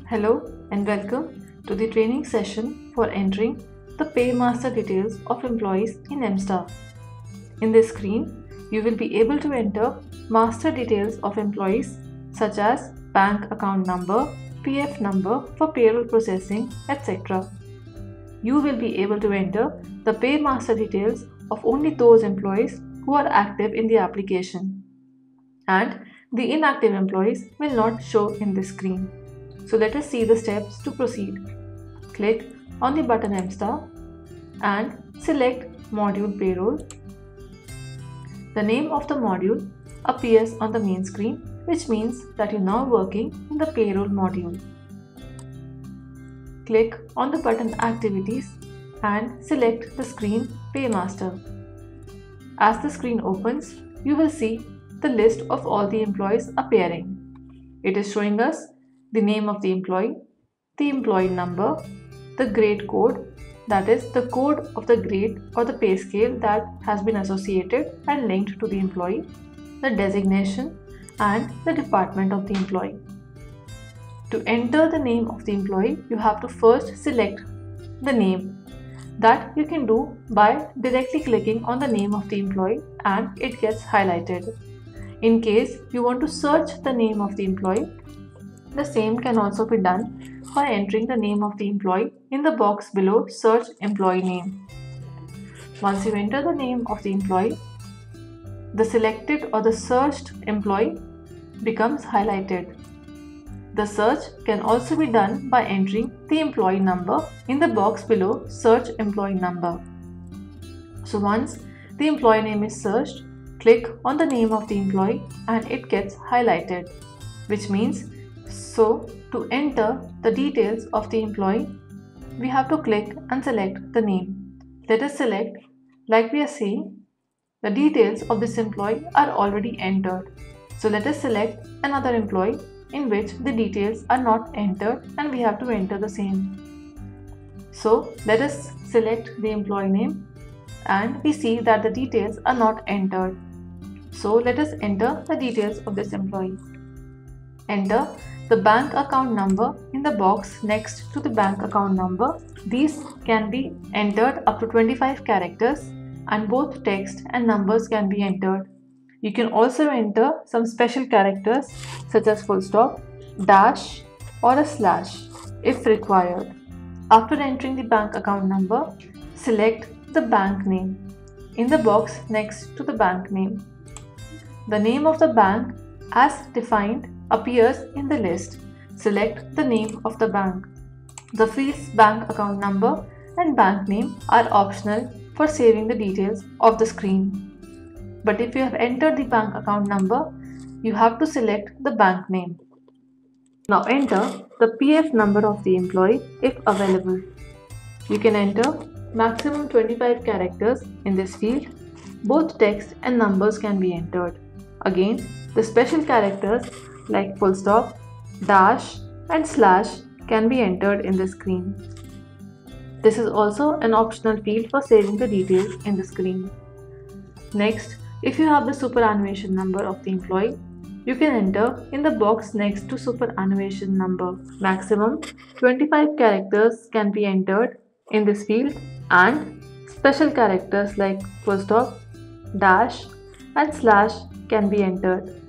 Hello and welcome to the training session for entering the paymaster details of employees in MStar. In this screen, you will be able to enter master details of employees such as bank account number, PF number for payroll processing, etc. You will be able to enter the paymaster details of only those employees who are active in the application, and the inactive employees will not show in this screen. So let us see the steps to proceed. Click on the button MStar and select Module Payroll. The name of the module appears on the main screen, which means that you're now working in the payroll module. Click on the button Activities and select the screen Paymaster. As the screen opens, you will see the list of all the employees appearing. It is showing us the name of the employee number, the grade code, that is the code of the grade or the pay scale that has been associated and linked to the employee, the designation, and the department of the employee. To enter the name of the employee, you have to first select the name. That you can do by directly clicking on the name of the employee and it gets highlighted. In case you want to search the name of the employee, the same can also be done by entering the name of the employee in the box below Search Employee Name. Once you enter the name of the employee, the selected or the searched employee becomes highlighted. The search can also be done by entering the employee number in the box below Search Employee Number. So once the employee name is searched, click on the name of the employee and it gets highlighted, which means to enter the details of the employee, we have to click and select the name. Let us select, like we are seeing, the details of this employee are already entered. So let us select another employee in which the details are not entered and we have to enter the same. So let us select the employee name and we see that the details are not entered. So let us enter the details of this employee. Enter the bank account number in the box next to the bank account number. These can be entered up to 25 characters and both text and numbers can be entered. You can also enter some special characters such as full stop, dash or a slash if required. After entering the bank account number, select the bank name in the box next to the bank name. The name of the bank as defined appears in the list. Select the name of the bank. The fields bank account number and bank name are optional for saving the details of the screen. But if you have entered the bank account number, you have to select the bank name. Now enter the PF number of the employee if available. You can enter maximum 25 characters in this field. Both text and numbers can be entered. Again, the special characters like full stop, dash and slash can be entered in the screen. This is also an optional field for saving the details in the screen. Next, if you have the superannuation number of the employee, you can enter in the box next to superannuation number. Maximum 25 characters can be entered in this field and special characters like full stop, dash and slash can be entered.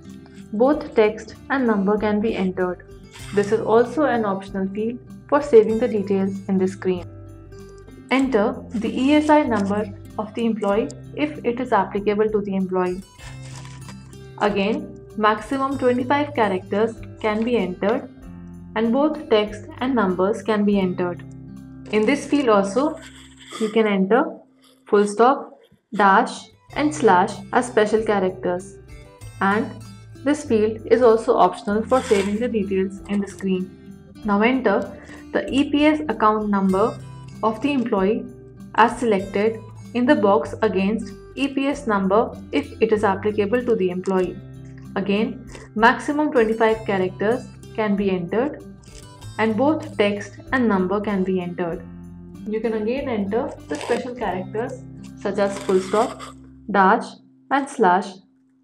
Both text and number can be entered. This is also an optional field for saving the details in the screen. Enter the ESI number of the employee if it is applicable to the employee. Again, maximum 25 characters can be entered and both text and numbers can be entered. In this field also, you can enter full stop, dash and slash as special characters, and this field is also optional for saving the details in the screen. Now enter the EPS account number of the employee as selected in the box against EPS number if it is applicable to the employee. Again, maximum 25 characters can be entered and both text and number can be entered. You can again enter the special characters such as full stop, dash and slash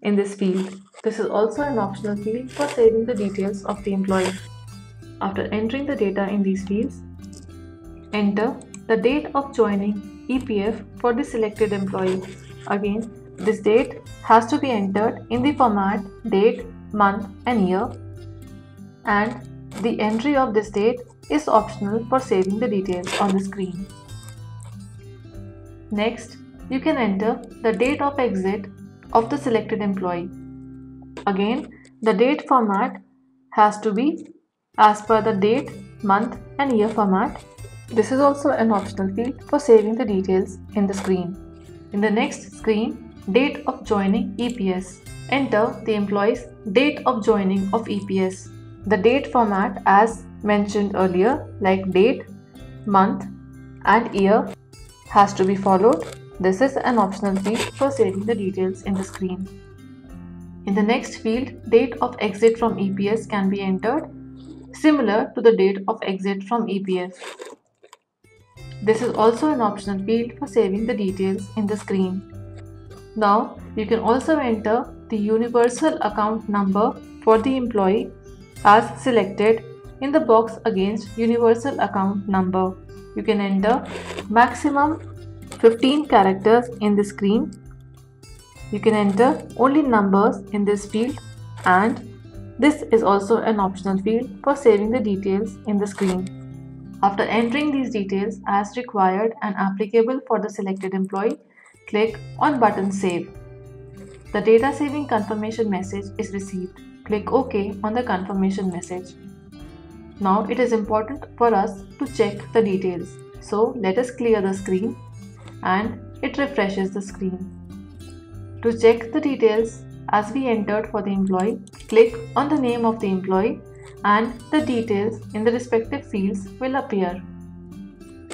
in this field. This is also an optional field for saving the details of the employee. After entering the data in these fields, enter the date of joining EPF for the selected employee. Again, this date has to be entered in the format date, month and year, and the entry of this date is optional for saving the details on the screen. Next, you can enter the date of exit of the selected employee. Again, the date format has to be as per the date, month and year format. This is also an optional field for saving the details in the screen. In the next screen, date of joining EPS. Enter the employee's date of joining of EPS. The date format as mentioned earlier, like date, month and year, has to be followed. This is an optional field for saving the details in the screen. In the next field, date of exit from EPS can be entered, similar to the date of exit from EPF. This is also an optional field for saving the details in the screen. Now, you can also enter the universal account number for the employee as selected in the box against universal account number. You can enter maximum 15 characters in the screen. You can enter only numbers in this field, and this is also an optional field for saving the details in the screen. After entering these details as required and applicable for the selected employee, click on button Save. The data saving confirmation message is received. Click OK on the confirmation message. Now it is important for us to check the details. So let us clear the screen and it refreshes the screen. To check the details as we entered for the employee, click on the name of the employee and the details in the respective fields will appear.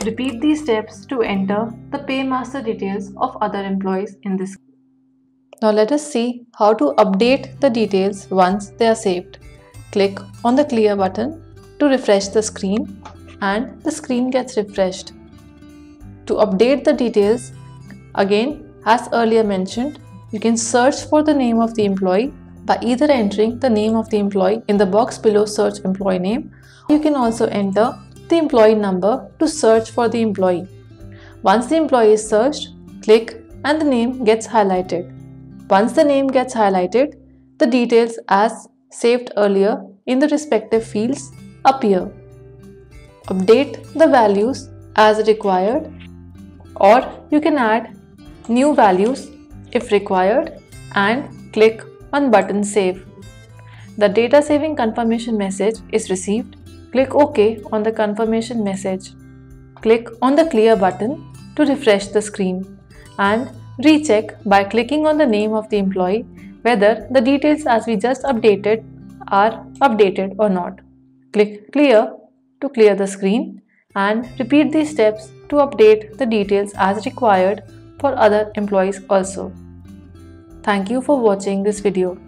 Repeat these steps to enter the paymaster details of other employees in this. Now let us see how to update the details once they are saved. Click on the clear button to refresh the screen and the screen gets refreshed. To update the details, again as earlier mentioned, you can search for the name of the employee by either entering the name of the employee in the box below Search Employee Name. You can also enter the employee number to search for the employee. Once the employee is searched, click and the name gets highlighted. Once the name gets highlighted, the details as saved earlier in the respective fields appear. Update the values as required, or you can add new values if required and click on button Save. The data saving confirmation message is received. Click OK on the confirmation message. Click on the clear button to refresh the screen and recheck by clicking on the name of the employee whether the details as we just updated are updated or not. Click Clear to clear the screen and repeat these steps to update the details as required for other employees also. Thank you for watching this video.